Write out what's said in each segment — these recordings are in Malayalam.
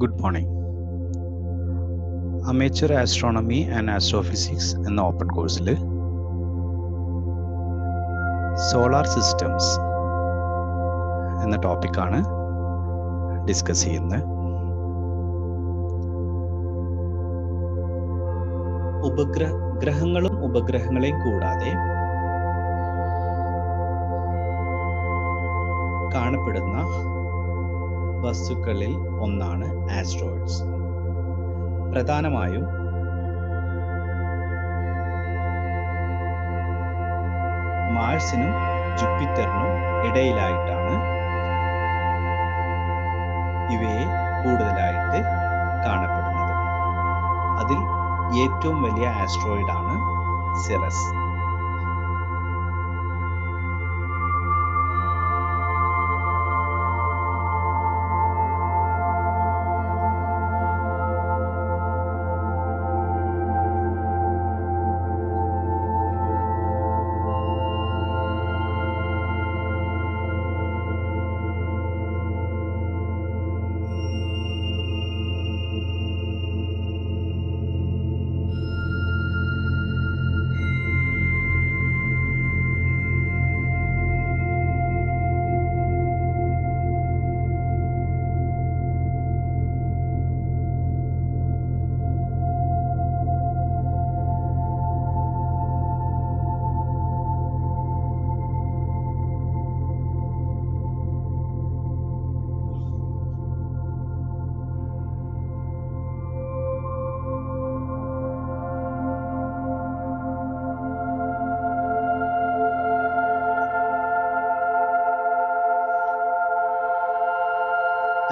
Good morning. Amateur astronomy and astrophysics എന്ന ഓപ്പൺ കോഴ്സിൽ സോളാർ സിസ്റ്റംസ് എന്ന ടോപ്പിക്കാണ് ഡിസ്കസ് ചെയ്യുന്നത്. ഗ്രഹങ്ങളും ഉപഗ്രഹങ്ങളെയും കൂടാതെ കാണപ്പെടുന്ന വസ്തുക്കളിൽ ഒന്നാണ് ആസ്ട്രോയിഡ്സ്. പ്രധാനമായും മാർസിനും ജൂപ്പിറ്ററിനും ഇടയിലായിട്ടാണ് ഇവയെ കൂടുതലായിട്ട് കാണപ്പെടുന്നത്. അതിൽ ഏറ്റവും വലിയ ആസ്ട്രോയിഡാണ് സിറസ്.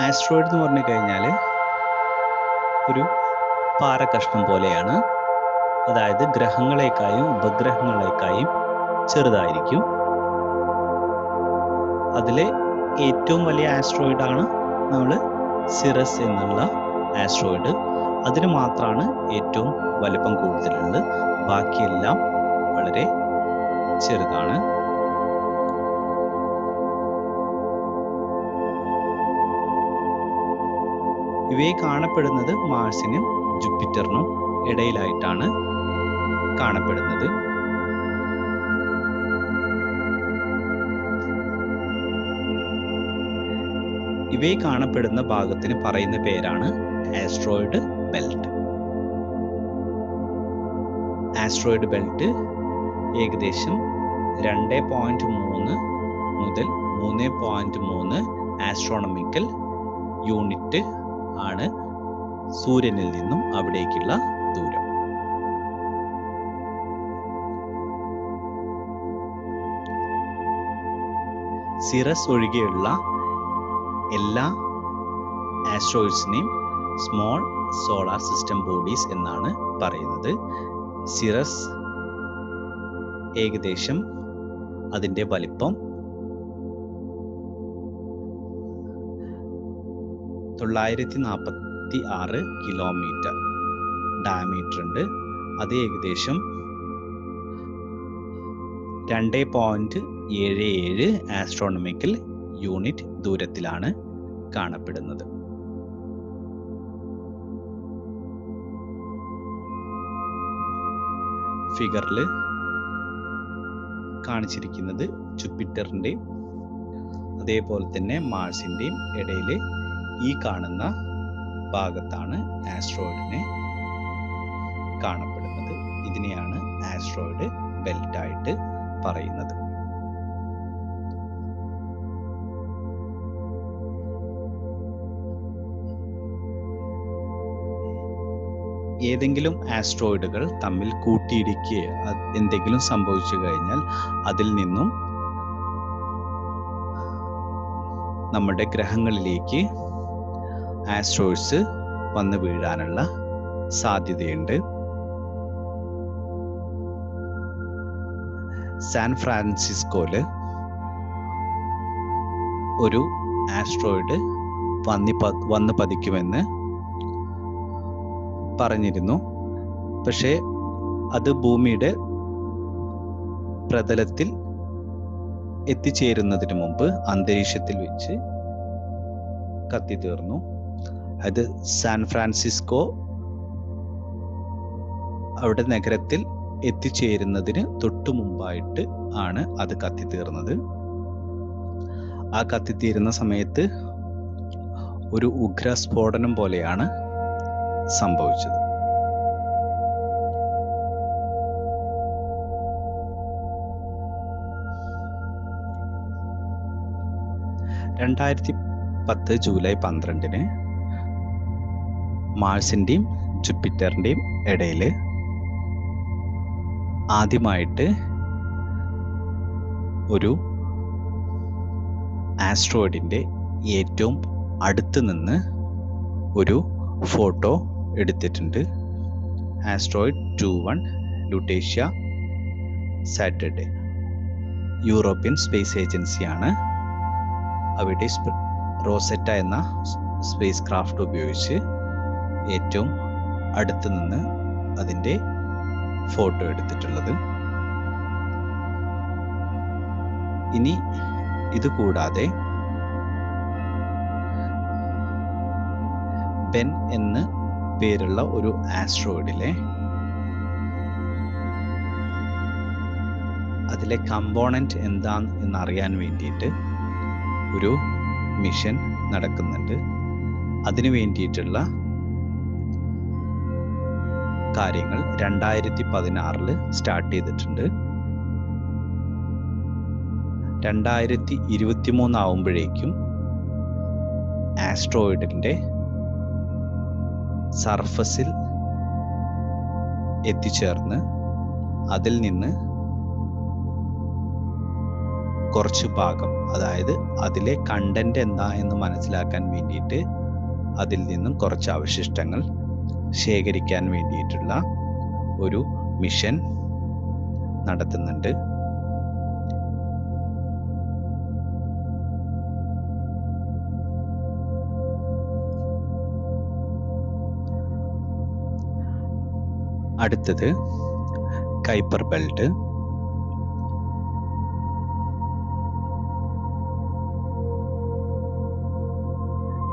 ആസ്ട്രോയിഡ് എന്ന് പറഞ്ഞു കഴിഞ്ഞാൽ ഒരു പാറക്കഷ്ണം പോലെയാണ്. അതായത് ഗ്രഹങ്ങളെക്കായും ഉപഗ്രഹങ്ങളെക്കായും ചെറുതായിരിക്കും. അതിലെ ഏറ്റവും വലിയ ആസ്ട്രോയിഡാണ് നമ്മൾ സിറസ് എന്നുള്ള ആസ്ട്രോയിഡ്. അതിന് മാത്രമാണ് ഏറ്റവും വലിപ്പം കൂടുതലുള്ളത്. ബാക്കിയെല്ലാം വളരെ ചെറുതാണ്. ഇവയെ കാണപ്പെടുന്നത് മാർസിനും ജൂപ്പിറ്ററിനും ഇടയിലായിട്ടാണ് കാണപ്പെടുന്നത്. ഇവയെ കാണപ്പെടുന്ന ഭാഗത്തിന് പറയുന്ന പേരാണ് ആസ്ട്രോയിഡ് ബെൽറ്റ്. ആസ്ട്രോയിഡ് ബെൽറ്റ് ഏകദേശം 2.3 മുതൽ 3.3 ആസ്ട്രോണമിക്കൽ യൂണിറ്റ് ആണ് സൂര്യനിൽ നിന്നും അവിടേക്കുള്ള ദൂരം. സിറസ് ഒഴികെയുള്ള എല്ലാ ആസ്ട്രോയിഡ്സിനെയും സ്മോൾ സോളാർ സിസ്റ്റം ബോഡീസ് എന്നാണ് പറയുന്നത്. സിറസ് ഏകദേശം അതിൻ്റെ വലിപ്പം 946 കിലോമീറ്റർ ഡയമീറ്റർ ഉണ്ട്. അത് ഏകദേശം 2.77 ആസ്ട്രോണമിക്കൽ യൂണിറ്റ് ദൂരത്തിലാണ് കാണപ്പെടുന്നത്. ഫിഗറിൽ കാണിച്ചിരിക്കുന്നത് ജൂപ്പിറ്ററിൻ്റെയും അതേപോലെ തന്നെ മാർസിൻ്റെയും ഇടയിൽ ഈ കാണുന്ന ഭാഗത്താണ് ആസ്ട്രോയിഡിനെ കാണപ്പെടുന്നത്. ഇതിനെയാണ് ആസ്ട്രോയിഡ് ബെൽറ്റ് ആയിട്ട് പറയുന്നത്. ഏതെങ്കിലും ആസ്ട്രോയിഡുകൾ തമ്മിൽ കൂട്ടിയിടിക്കുകയോ എന്തെങ്കിലും സംഭവിച്ചു കഴിഞ്ഞാൽ അതിൽ നിന്നും നമ്മുടെ ഗ്രഹങ്ങളിലേക്ക് ആസ്ട്രോയിഡ്സ് വന്ന് വീഴാനുള്ള സാധ്യതയുണ്ട്. സാൻ ഫ്രാൻസിസ്കോയില് ഒരു ആസ്ട്രോയിഡ് വന്ന് പതിക്കുമെന്ന് പറഞ്ഞിരുന്നു. പക്ഷേ അത് ഭൂമിയുടെ പ്രതലത്തിൽ എത്തിച്ചേരുന്നതിന് മുമ്പ് അന്തരീക്ഷത്തിൽ വെച്ച് കത്തിത്തീർന്നു. അത് സാൻ ഫ്രാൻസിസ്കോ അവിടെ നഗരത്തിൽ എത്തിച്ചേരുന്നതിന് തൊട്ടു മുമ്പായിട്ട് ആണ് അത് കത്തിത്തീർന്നത്. ആ കത്തിത്തീരുന്ന സമയത്ത് ഒരു ഉഗ്രസ്ഫോടനം പോലെയാണ് സംഭവിച്ചത്. ജൂലൈ 12 മാർസിന്റെയും ജൂപ്പിറ്ററിന്റെയും ഇടയിൽ ആദ്യമായിട്ട് ഒരു ആസ്ട്രോയിഡിന്റെ ഏറ്റവും അടുത്ത് നിന്ന് ഒരു ഫോട്ടോ എടുത്തിട്ടുണ്ട്. Asteroid 21 Lutetia Saturday. European space ഏജൻസിയാണ് അവിടെ റോസെറ്റ എന്ന സ്പേസ് ക്രാഫ്റ്റ് ഉപയോഗിച്ച് ഏറ്റവും അടുത്ത് നിന്ന് അതിൻ്റെ ഫോട്ടോ എടുത്തിട്ടുള്ളത്. ഇനി ഇത് കൂടാതെ ബെൻ എന്ന് പേരുള്ള ഒരു ആസ്ട്രോയിഡിലെ അതിലെ കമ്പോണന്റ് എന്താന്ന് എന്നറിയാൻ വേണ്ടിയിട്ട് ഒരു മിഷൻ നടക്കുന്നുണ്ട്. അതിനു വേണ്ടിയിട്ടുള്ള കാര്യങ്ങൾ 2016 സ്റ്റാർട്ട് ചെയ്തിട്ടുണ്ട്. 2023 ആവുമ്പോഴേക്കും ആസ്ട്രോയിഡിന്റെ സർഫസിൽ എത്തിച്ചേർന്ന് അതിൽ നിന്ന് കുറച്ച് ഭാഗം, അതായത് അതിലെ കണ്ടന്റ് എന്താ എന്ന് മനസ്സിലാക്കാൻ വേണ്ടിയിട്ട് അതിൽ നിന്നും കുറച്ച് അവശിഷ്ടങ്ങൾ ശേഖരിക്കാൻ വേണ്ടിയിട്ടുള്ള ഒരു മിഷൻ നടത്തുന്നുണ്ട്. അടുത്തത് കൈപ്പർ ബെൽറ്റ്.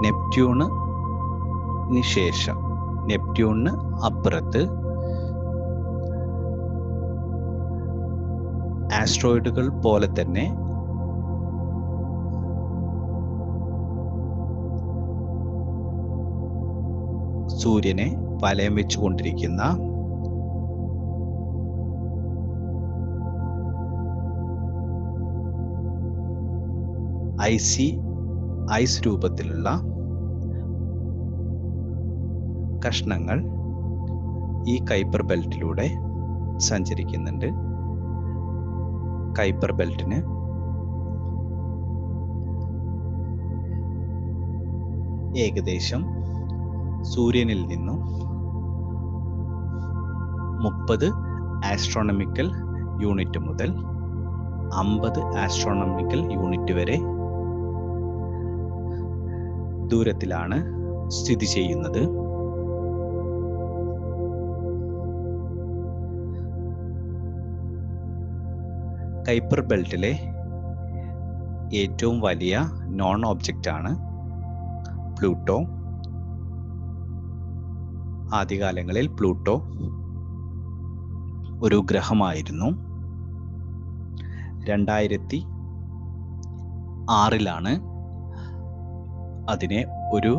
നെപ്റ്റ്യൂണിന് ശേഷം, നെപ്റ്റ്യൂണിന് അപ്പുറത്ത് ആസ്ട്രോയിഡുകൾ പോലെ തന്നെ സൂര്യനെ വലയം വെച്ചുകൊണ്ടിരിക്കുന്ന ഐസ് രൂപത്തിലുള്ള കഷ്ണങ്ങൾ ഈ കൈപ്പർ ബെൽറ്റിലൂടെ സഞ്ചരിക്കുന്നുണ്ട്. കൈപ്പർ ബെൽറ്റിന് ഏകദേശം സൂര്യനിൽ നിന്നും 30 ആസ്ട്രോണമിക്കൽ യൂണിറ്റ് മുതൽ 50 ആസ്ട്രോണമിക്കൽ യൂണിറ്റ് വരെ ദൂരത്തിലാണ് സ്ഥിതി ചെയ്യുന്നത്. കൈപ്പർ ബെൽറ്റിലെ ഏറ്റവും വലിയ നോൺ ഒബ്ജക്റ്റ് ആണ് പ്ലൂട്ടോ. ആദ്യകാലങ്ങളിൽ പ്ലൂട്ടോ ഒരു ഗ്രഹമായിരുന്നു. 2006 അതിനെ ഒരു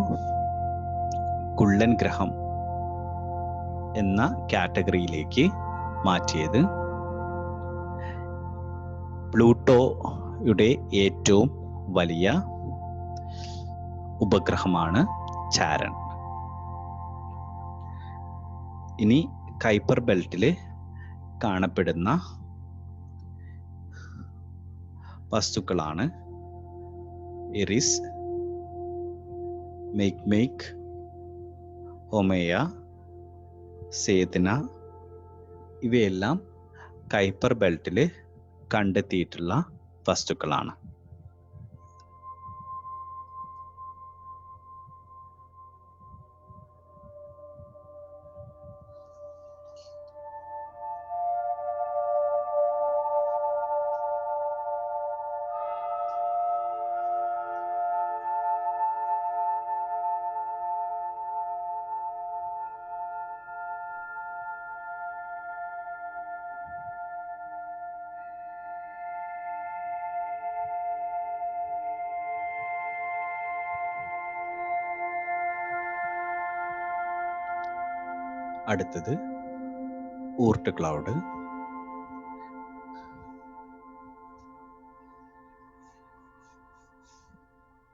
കുള്ളൻ ഗ്രഹം എന്ന കാറ്റഗറിയിലേക്ക് മാറ്റിയത്. പ്ലൂട്ടോയുടെ ഏറ്റവും വലിയ ഉപഗ്രഹമാണ് ചാരൺ. ഇനി കൈപ്പർ ബെൽറ്റിൽ കാണപ്പെടുന്ന വസ്തുക്കളാണ് എറിസ്, മെയ്ക്ക്, ഒമേയ, സേതന. ഇവയെല്ലാം കൈപ്പർ ബെൽറ്റിൽ കണ്ടെത്തിയിട്ടുള്ള വസ്തുക്കളാണ്. അടുത്തത് ഊർട്ട് ക്ലൗഡ്.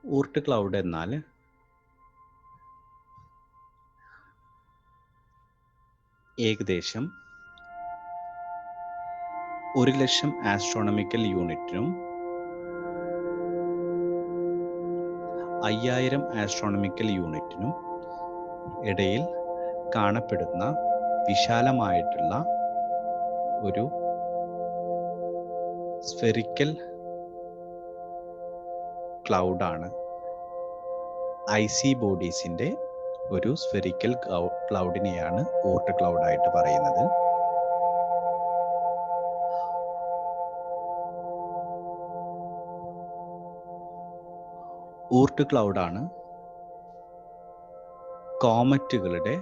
ഊർട്ട് ക്ലൗഡ് എന്നാൽ ഏകദേശം 1,00,000 ആസ്ട്രോണമിക്കൽ യൂണിറ്റിനും 5,000 ആസ്ട്രോണമിക്കൽ യൂണിറ്റിനും ഇടയിൽ കാണപ്പെടുന്ന വിശാലമായിട്ടുള്ള ഒരു സ്ഫെറിക്കൽ ക്ലൗഡാണ്. ഐസി ബോഡീസിൻ്റെ ഒരു സ്ഫെറിക്കൽ ക്ലൗഡിനെയാണ് ഊർട്ട് ക്ലൗഡായിട്ട് പറയുന്നത്. ഊർട്ട് ക്ലൗഡാണ് കോമറ്റുകളുടെ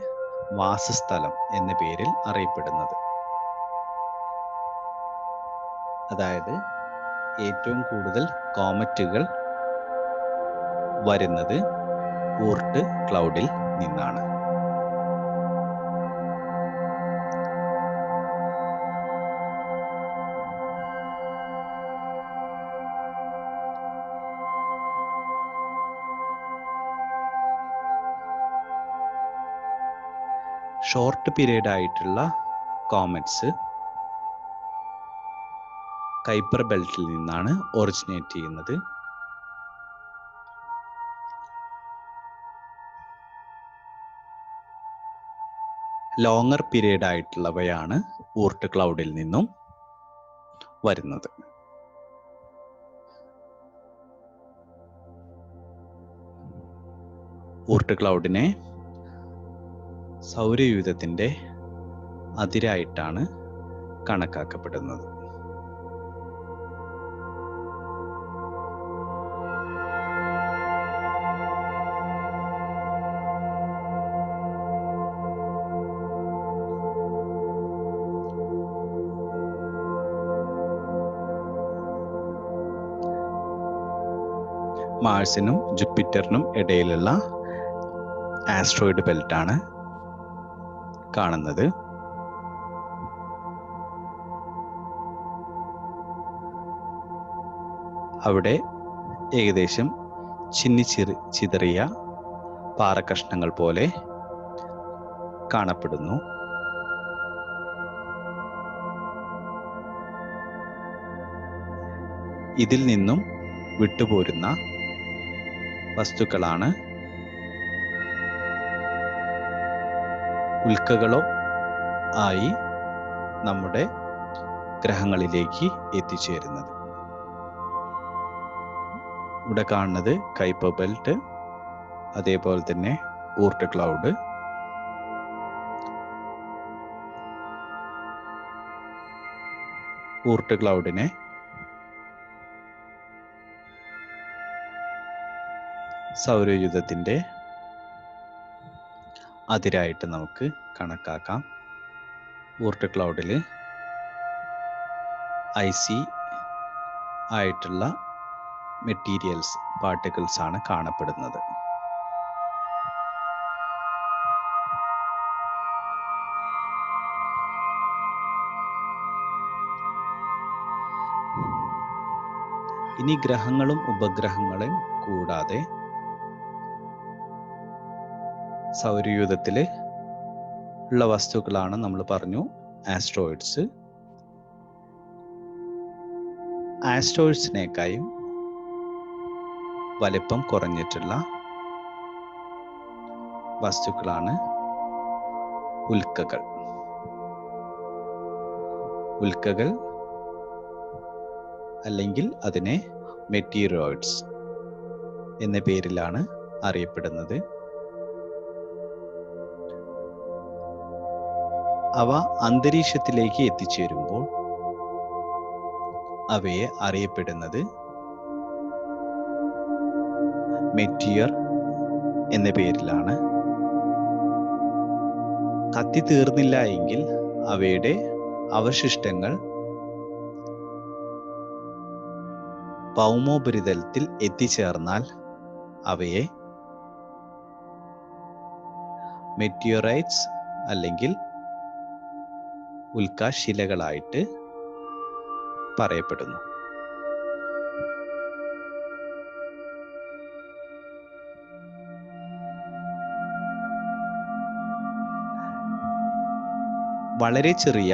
വാസസ്ഥലം എന്ന പേരിൽ അറിയപ്പെടുന്നത്. അതായത് ഏറ്റവും കൂടുതൽ കോമറ്റുകൾ വരുന്നത് ഊർട്ട് ക്ലൗഡിൽ നിന്നാണ്. ഷോർട്ട് പീരീഡ് ആയിട്ടുള്ള കോമറ്റ്സ് കൈപ്പർ ബെൽറ്റിൽ നിന്നാണ് ഒറിജിനേറ്റ് ചെയ്യുന്നത്. ലോങ്ങർ പീരീഡ് ആയിട്ടുള്ളവയാണ് ഊർട്ട് ക്ലൗഡിൽ നിന്നും വരുന്നത്. ഊർട്ട് ക്ലൗഡിനെ സൗരയൂഥത്തിൻ്റെ അതിരായിട്ടാണ് കണക്കാക്കപ്പെടുന്നത്. മാർസിനും ജൂപ്പിറ്ററിനും ഇടയിലുള്ള ആസ്ട്രോയിഡ് ബെൽറ്റാണ് കാണുന്നത്. അവിടെ ഏകദേശം ചിതറിയ പാറക്കഷ്ണങ്ങൾ പോലെ കാണപ്പെടുന്നു. ഇതിൽ നിന്നും വിട്ടുപോരുന്ന വസ്തുക്കളാണ് ഉൽക്കകളോ ആയി നമ്മുടെ ഗ്രഹങ്ങളിലേക്ക് എത്തിച്ചേരുന്നത്. ഇവിടെ കാണുന്നത് കൈപ്പർ ബെൽറ്റ്, അതേപോലെ തന്നെ ഊർട്ട് ക്ലൗഡ്. ഊർട്ട് ക്ലൗഡിനെ സൗരയൂഥത്തിൻ്റെ അതിരായിട്ട് നമുക്ക് കണക്കാക്കാം. ഊർട്ട് ക്ലൗഡിൽ ഐസി ആയിട്ടുള്ള മെറ്റീരിയൽസ്, പാർട്ടിക്കിൾസ് ആണ് കാണപ്പെടുന്നത്. ഇനി ഗ്രഹങ്ങളും ഉപഗ്രഹങ്ങളും കൂടാതെ സൗരയൂഥത്തിൽ ഉള്ള വസ്തുക്കളാണ് നമ്മൾ പറഞ്ഞു ആസ്ട്രോയിഡ്സ്. ആസ്ട്രോയിഡ്സിനേക്കാളും വലിപ്പം കുറഞ്ഞിട്ടുള്ള വസ്തുക്കളാണ് ഉൽക്കകൾ. ഉൽക്കകൾ അല്ലെങ്കിൽ അതിനെ മെറ്റീറോയിഡ്സ് എന്ന പേരിലാണ് അറിയപ്പെടുന്നത്. അവ അന്തരീക്ഷത്തിലേക്ക് എത്തിച്ചേരുമ്പോൾ അവയെ അറിയപ്പെടുന്നത് മെറ്റിയർ എന്ന പേരിലാണ്. കത്തിത്തീർന്നില്ല എങ്കിൽ അവയുടെ അവശിഷ്ടങ്ങൾ ഭൗമോപരിതലത്തിൽ എത്തിച്ചേർന്നാൽ അവയെ മെറ്റിയോറൈറ്റ്സ് അല്ലെങ്കിൽ ഉൽക്കാശിലകളായിട്ട് പറയപ്പെടുന്നു. വളരെ ചെറിയ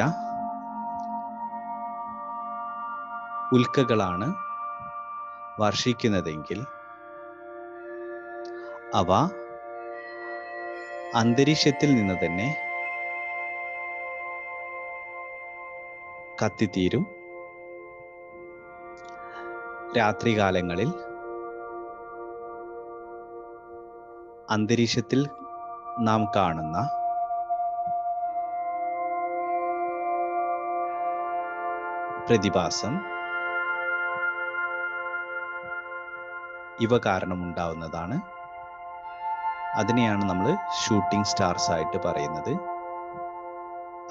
ഉൽക്കകളാണ് വർഷിക്കുന്നതെങ്കിൽ അവ അന്തരീക്ഷത്തിൽ നിന്ന് തന്നെ കത്തിത്തീരും. രാത്രികാലങ്ങളിൽ അന്തരീക്ഷത്തിൽ നാം കാണുന്ന പ്രതിഭാസം ഇവ കാരണമുണ്ടാവുന്നതാണ്. അതിനെയാണ് നമ്മൾ ഷൂട്ടിംഗ് സ്റ്റാർസ് ആയിട്ട് പറയുന്നത്.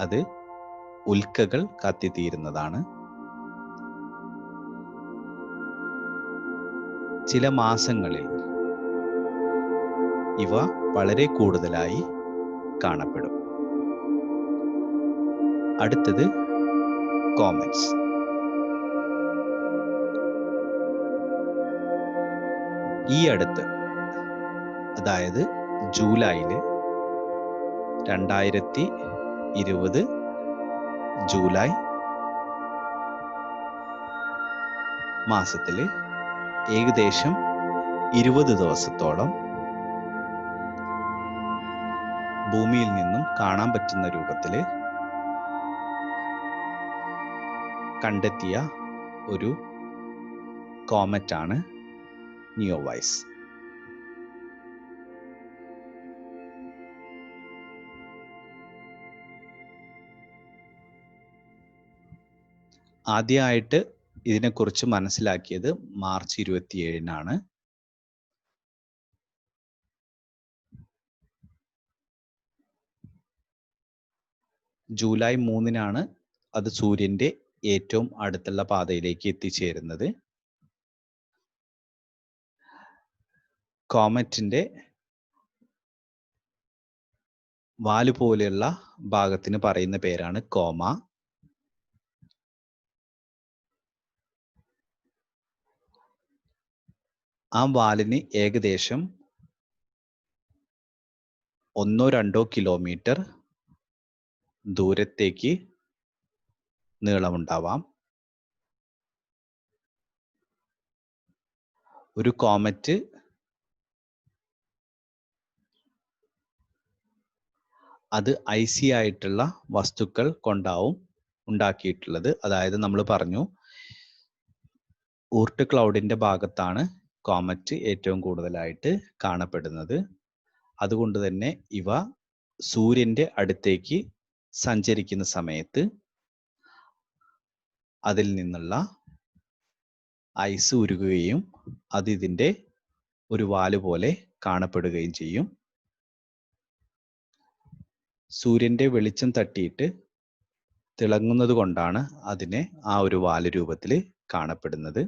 അത് ഉൽക്കകൾ കത്തിത്തീരുന്നതാണ്. ചില മാസങ്ങളിൽ ഇവ വളരെ കൂടുതലായി കാണപ്പെടും. അടുത്തത് കോമറ്റ്സ്. ഈ അടുത്ത്, അതായത് ജൂലൈയിൽ 2020 ജൂലൈ മാസത്തിൽ ഏകദേശം 20 ദിവസത്തോളം ഭൂമിയിൽ നിന്നും കാണാൻ പറ്റുന്ന രൂപത്തിൽ കണ്ടെത്തിയ ഒരു കോമറ്റാണ് നിയോവൈസ്. ആദ്യമായിട്ട് ഇതിനെക്കുറിച്ച് മനസ്സിലാക്കിയത് മാർച്ച് 27-നാണ്. ജൂലൈ 3-നാണ് അത് സൂര്യന്റെ ഏറ്റവും അടുത്തുള്ള പാതയിലേക്ക് എത്തിച്ചേരുന്നത്. കോമറ്റിന്റെ വാല് പോലെയുള്ള ഭാഗത്തിന് പറയുന്ന പേരാണ് കോമ. ആ വാലിന് ഏകദേശം 1-2 കിലോമീറ്റർ ദൂരത്തേക്ക് നീളമുണ്ടാവാം. ഒരു കോമറ്റ് അത് ഐസി ആയിട്ടുള്ള വസ്തുക്കൾ കൊണ്ടാവും ഉണ്ടാക്കിയിട്ടുള്ളത്. അതായത് നമ്മൾ പറഞ്ഞു, ഊർട്ട് ക്ലൗഡിന്റെ ഭാഗത്താണ് കോമറ്റ് ഏറ്റവും കൂടുതലായിട്ട് കാണപ്പെടുന്നത്. അതുകൊണ്ട് തന്നെ ഇവ സൂര്യന്റെ അടുത്തേക്ക് സഞ്ചരിക്കുന്ന സമയത്ത് അതിൽ നിന്നുള്ള ഐസ് ഉരുകുകയും അത് ഇതിന്റെ ഒരു വാല് പോലെ കാണപ്പെടുകയും ചെയ്യും. സൂര്യന്റെ വെളിച്ചം തട്ടിയിട്ട് തിളങ്ങുന്നത് കൊണ്ടാണ് അതിനെ ആ ഒരു വാല് രൂപത്തിൽ കാണപ്പെടുന്നത്.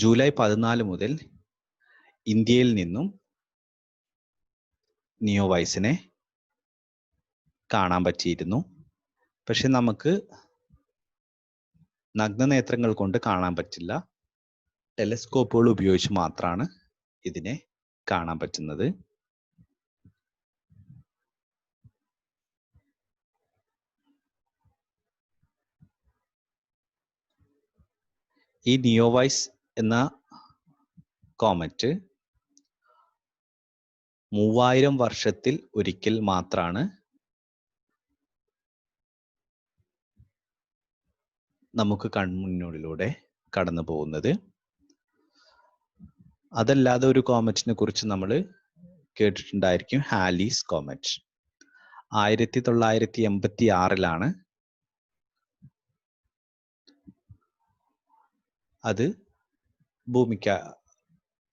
ജൂലൈ 14 മുതൽ ഇന്ത്യയിൽ നിന്നും നിയോവൈസിനെ കാണാൻ പറ്റിയിരുന്നു. പക്ഷെ നമുക്ക് നഗ്നനേത്രങ്ങൾ കൊണ്ട് കാണാൻ പറ്റില്ല. ടെലസ്കോപ്പുകൾ ഉപയോഗിച്ച് മാത്രമാണ് ഇതിനെ കാണാൻ പറ്റുന്നത്. ഈ നിയോവൈസ് എന്ന കോമറ്റ് 3000 വർഷത്തിൽ ഒരിക്കൽ മാത്രമാണ് നമുക്ക് കൺമുന്നിലൂടെ കടന്നു പോകുന്നത്. അതല്ലാതെ ഒരു കോമറ്റിനെ കുറിച്ച് നമ്മൾ കേട്ടിട്ടുണ്ടായിരിക്കും, ഹാലീസ് കോമറ്റ്. 1986-ലാണ് അത് ഭൂമിക്ക്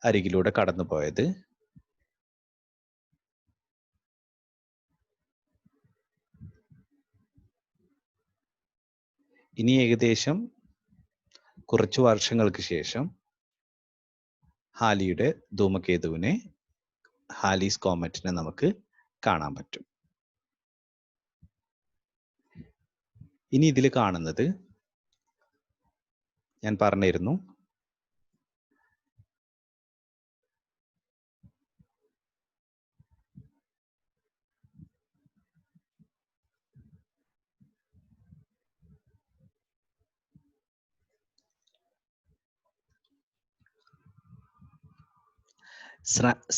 അരികിലൂടെ കടന്നു പോയത്. ഇനി ഏകദേശം കുറച്ചു വർഷങ്ങൾക്ക് ശേഷം ഹാലിയുടെ ധൂമകേതുവിനെ, ഹാലീസ് കോമറ്റിനെ നമുക്ക് കാണാൻ പറ്റും. ഇനി ഇതിൽ കാണുന്നത് ഞാൻ പറഞ്ഞിരുന്നു,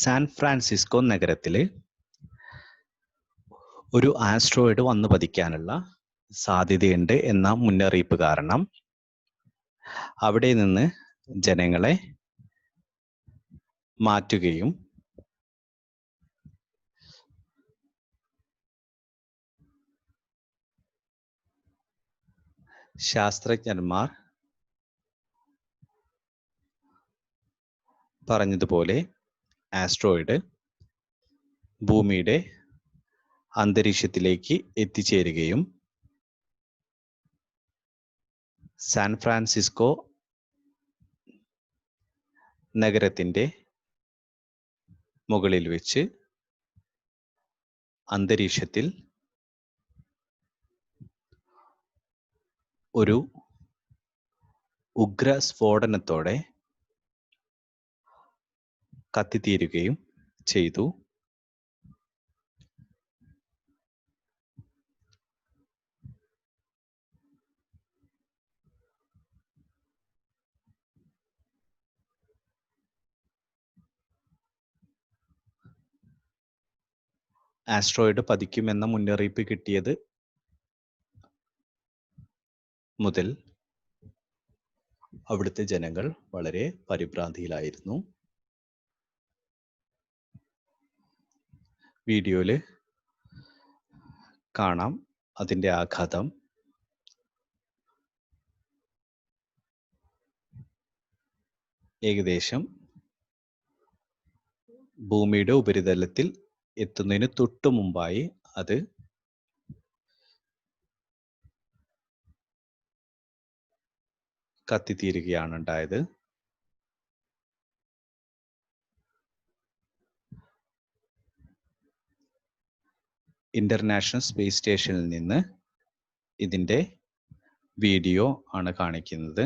സാൻ ഫ്രാൻസിസ്കോ നഗരത്തിൽ ഒരു ആസ്ട്രോയിഡ് വന്നു പതിക്കാനുള്ള സാധ്യതയുണ്ട് എന്ന മുന്നറിയിപ്പ് കാരണം അവിടെ നിന്ന് ജനങ്ങളെ മാറ്റുകയും ശാസ്ത്രജ്ഞന്മാർ പറഞ്ഞതുപോലെ ആസ്ട്രോയിഡ് ഭൂമിയുടെ അന്തരീക്ഷത്തിലേക്ക് എത്തിച്ചേരുകയും സാൻ ഫ്രാൻസിസ്കോ നഗരത്തിൻ്റെ മുകളിൽ വെച്ച് അന്തരീക്ഷത്തിൽ ഒരു ഉഗ്ര സ്ഫോടനത്തോടെ കത്തിത്തീരുകയും ചെയ്തു. ആസ്ട്രോയിഡ് പതിക്കുമെന്ന മുന്നറിയിപ്പ് കിട്ടിയത് മുതൽ അവിടുത്തെ ജനങ്ങൾ വളരെ പരിഭ്രാന്തിയിലായിരുന്നു. വീഡിയോയിൽ കാണാം അതിൻ്റെ ആഘാതം. ഏകദേശം ഭൂമിയുടെ ഉപരിതലത്തിൽ എത്തുന്നതിന് തൊട്ടു മുമ്പായി അത് കത്തിത്തീരുകയാണ് ഉണ്ടായത്. ഇന്റർനാഷണൽ സ്പേസ് സ്റ്റേഷനിൽ നിന്ന് ഇതിൻ്റെ വീഡിയോ ആണ് കാണിക്കുന്നത്.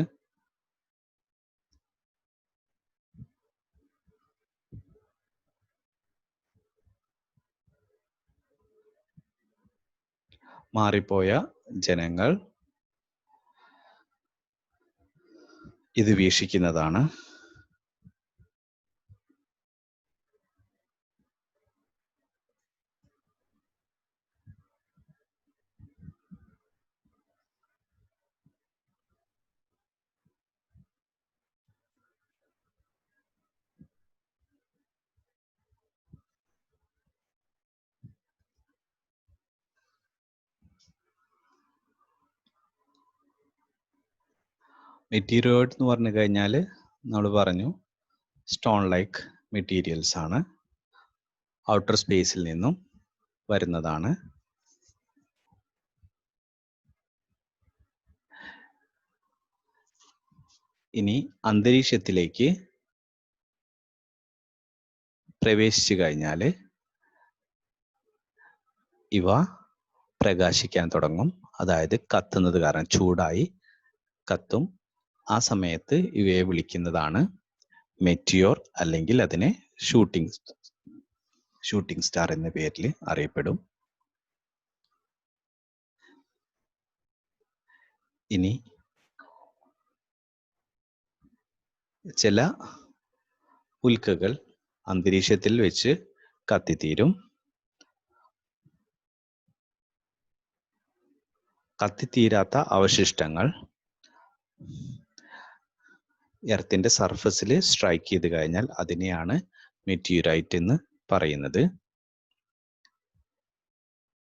മാറിപ്പോയ ജനങ്ങൾ ഇത് വീക്ഷിക്കുന്നതാണ്. മെറ്റീരിയോയിഡ് എന്ന് പറഞ്ഞു കഴിഞ്ഞാൽ നമ്മൾ പറഞ്ഞു സ്റ്റോൺ ലൈക്ക് മെറ്റീരിയൽസ് ആണ്, ഔട്ടർ സ്പേസിൽ നിന്നും വരുന്നതാണ്. ഇനി അന്തരീക്ഷത്തിലേക്ക് പ്രവേശിച്ചു കഴിഞ്ഞാൽ ഇവ പ്രകാശിക്കാൻ തുടങ്ങും, അതായത് കത്തുന്നത് കാരണം ചൂടായി കത്തും. ആ സമയത്ത് ഇവയെ വിളിക്കുന്നതാണ് മെറ്റിയോർ, അല്ലെങ്കിൽ അതിനെ ഷൂട്ടിംഗ് സ്റ്റാർ എന്ന പേരിൽ അറിയപ്പെടും. ഇനി ചില ഉൽക്കകൾ അന്തരീക്ഷത്തിൽ വെച്ച് കത്തിത്തീരും. കത്തിത്തീരാത്ത അവശിഷ്ടങ്ങൾ എർത്തിന്റെ സർഫസിൽ സ്ട്രൈക്ക് ചെയ്ത് കഴിഞ്ഞാൽ അതിനെയാണ് മെറ്റീറൈറ്റ് എന്ന് പറയുന്നത്.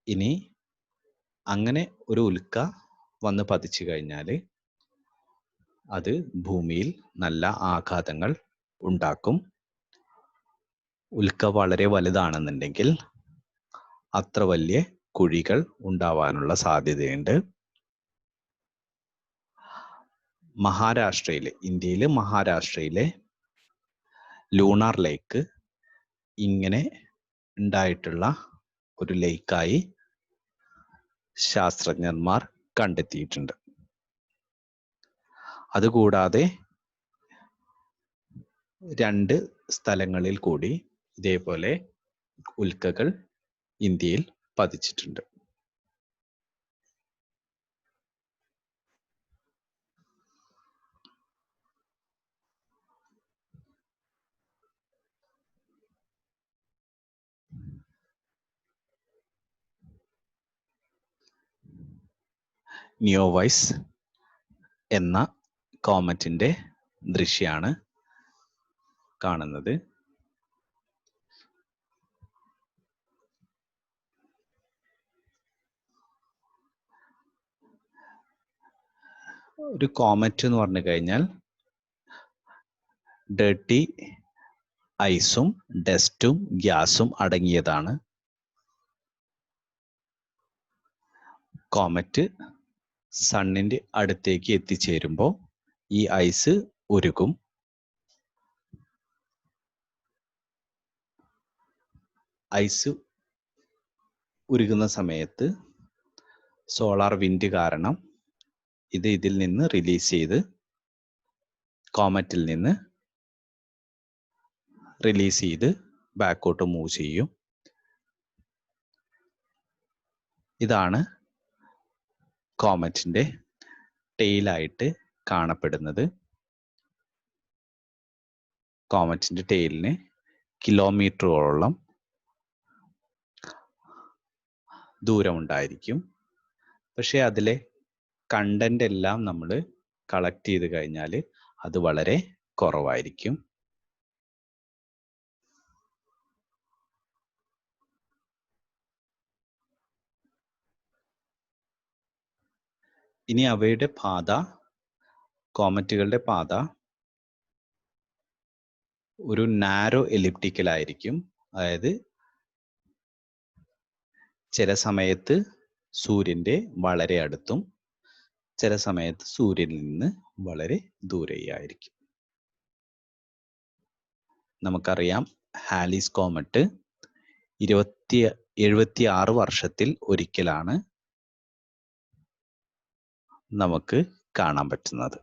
ഇനി അങ്ങനെ ഒരു ഉൽക്ക വന്ന് പതിച്ചു കഴിഞ്ഞാൽ അത് ഭൂമിയിൽ നല്ല ആഘാതങ്ങൾ ഉണ്ടാക്കും. ഉൽക്ക വളരെ വലുതാണെന്നുണ്ടെങ്കിൽ അത്ര വലിയ കുഴികൾ ഉണ്ടാവാനുള്ള സാധ്യതയുണ്ട്. മഹാരാഷ്ട്രയിലെ, ഇന്ത്യയിലെ മഹാരാഷ്ട്രയിലെ ലൂണാർ ലേക്ക് ഇങ്ങനെ ഉണ്ടായിട്ടുള്ള ഒരു ലേക്കായി ശാസ്ത്രജ്ഞന്മാർ കണ്ടെത്തിയിട്ടുണ്ട്. അതുകൂടാതെ 2 സ്ഥലങ്ങളിൽ കൂടി ഇതേപോലെ ഉൽക്കകൾ ഇന്ത്യയിൽ പതിച്ചിട്ടുണ്ട്. നിയോവൈസ് എന്ന കോമറ്റിന്റെ ദൃശ്യമാണ് കാണുന്നത്. ഒരു കോമറ്റ് എന്ന് പറഞ്ഞു കഴിഞ്ഞാൽ ഡേർട്ടി ഐസും ഡസ്റ്റും ഗ്യാസും അടങ്ങിയതാണ്. കോമറ്റ് സണ്ണിന്റെ അടുത്തേക്ക് എത്തിച്ചേരുമ്പോൾ ഈ ഐസ് ഉരുകും. ഐസ് ഉരുകുന്ന സമയത്ത് സോളാർ വിൻഡ് കാരണം ഇത് ഇതിൽ നിന്ന് റിലീസ് ചെയ്ത് കോമറ്റിൽ നിന്ന് റിലീസ് ചെയ്ത് ബാക്കോട്ട് മൂവ് ചെയ്യും. ഇതാണ് കോമറ്റിന്റെ ടെയിലായിട്ട് കാണപ്പെടുന്നത്. കോമറ്റിന്റെ ടെയിലിന് കിലോമീറ്ററുകളോളം ദൂരമുണ്ടായിരിക്കും. പക്ഷെ അതിലെ കണ്ടന്റ് എല്ലാം നമ്മൾ കളക്ട് ചെയ്ത് കഴിഞ്ഞാൽ അത് വളരെ കുറവായിരിക്കും. ഇനി അവയുടെ പാത, കോമറ്റുകളുടെ പാത ഒരു നാരോ എലിപ്റ്റിക്കൽ ആയിരിക്കും. അതായത് ചില സമയത്ത് സൂര്യന്റെ വളരെ അടുത്തും ചില സമയത്ത് സൂര്യനിൽ നിന്ന് വളരെ ദൂരെയായിരിക്കും. നമുക്കറിയാം ഹാലിസ് കോമറ്റ് 76 വർഷത്തിൽ ഒരിക്കലാണ് നമുക്ക് കാണാൻ പറ്റുന്നത്.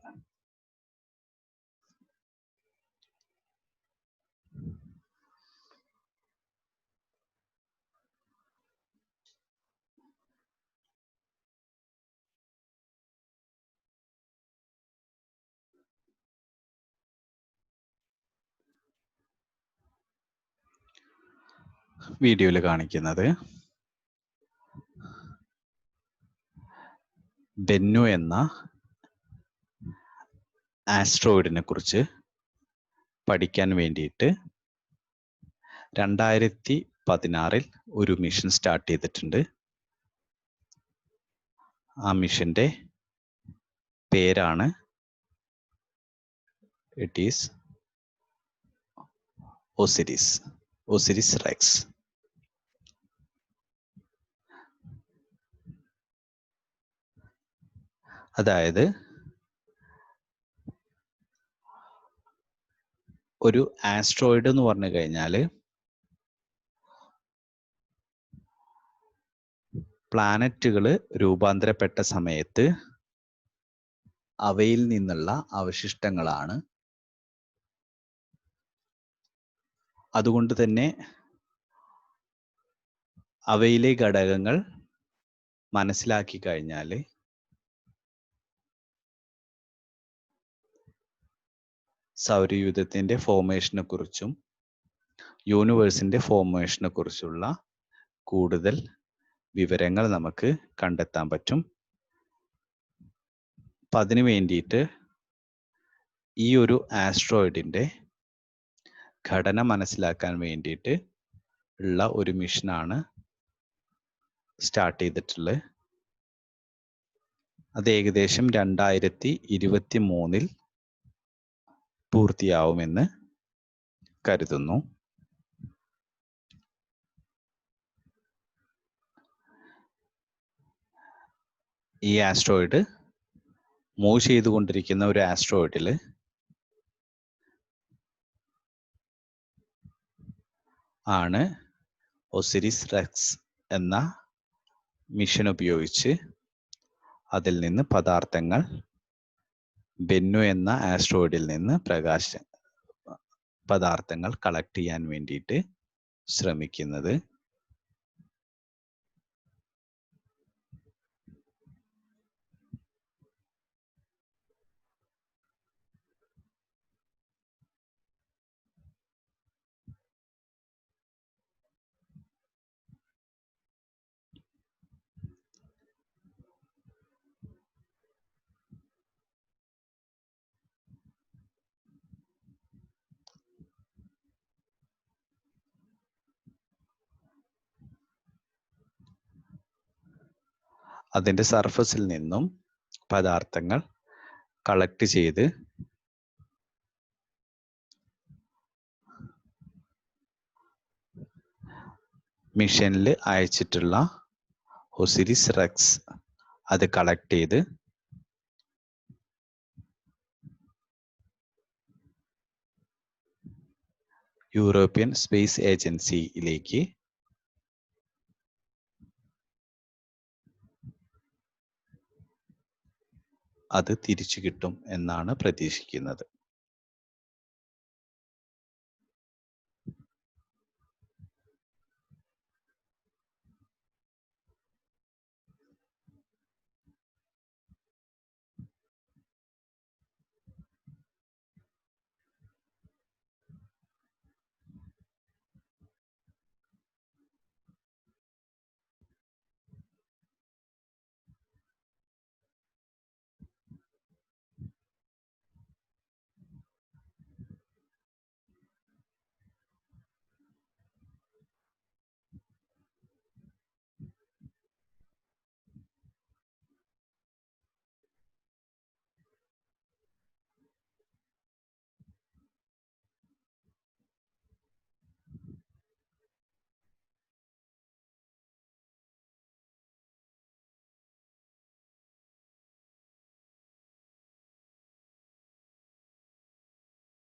വീഡിയോയിൽ കാണിക്കുന്നത് ബെന്നു എന്ന ആസ്ട്രോയിഡിനെ കുറിച്ച് പഠിക്കാൻ വേണ്ടിയിട്ട് 2016 ഒരു മിഷൻ സ്റ്റാർട്ട് ചെയ്തിട്ടുണ്ട്. ആ മിഷന്റെ പേരാണ് ഒസിരിസ് റെക്സ്. അതായത് ഒരു ആസ്ട്രോയിഡ് എന്ന് പറഞ്ഞു കഴിഞ്ഞാൽ പ്ലാനറ്റുകൾ രൂപാന്തരപ്പെട്ട സമയത്ത് അവയിൽ നിന്നുള്ള അവശിഷ്ടങ്ങളാണ്. അതുകൊണ്ട് തന്നെ അവയിലെ ഘടകങ്ങൾ മനസ്സിലാക്കി കഴിഞ്ഞാൽ സൗരയൂഥത്തിന്റെ ഫോർമേഷനെ കുറിച്ചും യൂണിവേഴ്സിന്റെ ഫോർമേഷനെ കുറിച്ചുള്ള കൂടുതൽ വിവരങ്ങൾ നമുക്ക് കണ്ടെത്താൻ പറ്റും. അപ്പം അതിനു വേണ്ടിയിട്ട് ഈ ഒരു ആസ്ട്രോയിഡിന്റെ ഘടന മനസ്സിലാക്കാൻ വേണ്ടിയിട്ട് ഉള്ള ഒരു മിഷനാണ് സ്റ്റാർട്ട് ചെയ്തിട്ടുള്ളത്. അത് ഏകദേശം 2023 പൂർത്തിയാവുമെന്ന് കരുതുന്നു. ഈ ആസ്ട്രോയിഡ് മൂവ് ചെയ്തുകൊണ്ടിരിക്കുന്ന ഒരു ആസ്ട്രോയിഡിൽ ആണ് ഒസിരിസ് റെക്സ് എന്ന മിഷൻ ഉപയോഗിച്ച് അതിൽ നിന്ന് പദാർത്ഥങ്ങൾ ബെന്നു എന്ന ആസ്ട്രോയിഡിൽ നിന്ന് പദാർത്ഥങ്ങൾ കളക്ട് ചെയ്യാൻ വേണ്ടിയിട്ട് ശ്രമിക്കുന്നത്. അതിൻ്റെ സർഫസിൽ നിന്നും പദാർത്ഥങ്ങൾ കളക്ട് ചെയ്ത് മിഷനിൽ അയച്ചിട്ടുള്ള ഒസിരിസ് റെക്സ് അത് കളക്ട് ചെയ്ത് യൂറോപ്യൻ സ്പേസ് ഏജൻസിയിലേക്ക് അത് തിരിച്ചു കിട്ടും എന്നാണ് പ്രതീക്ഷിക്കുന്നത്.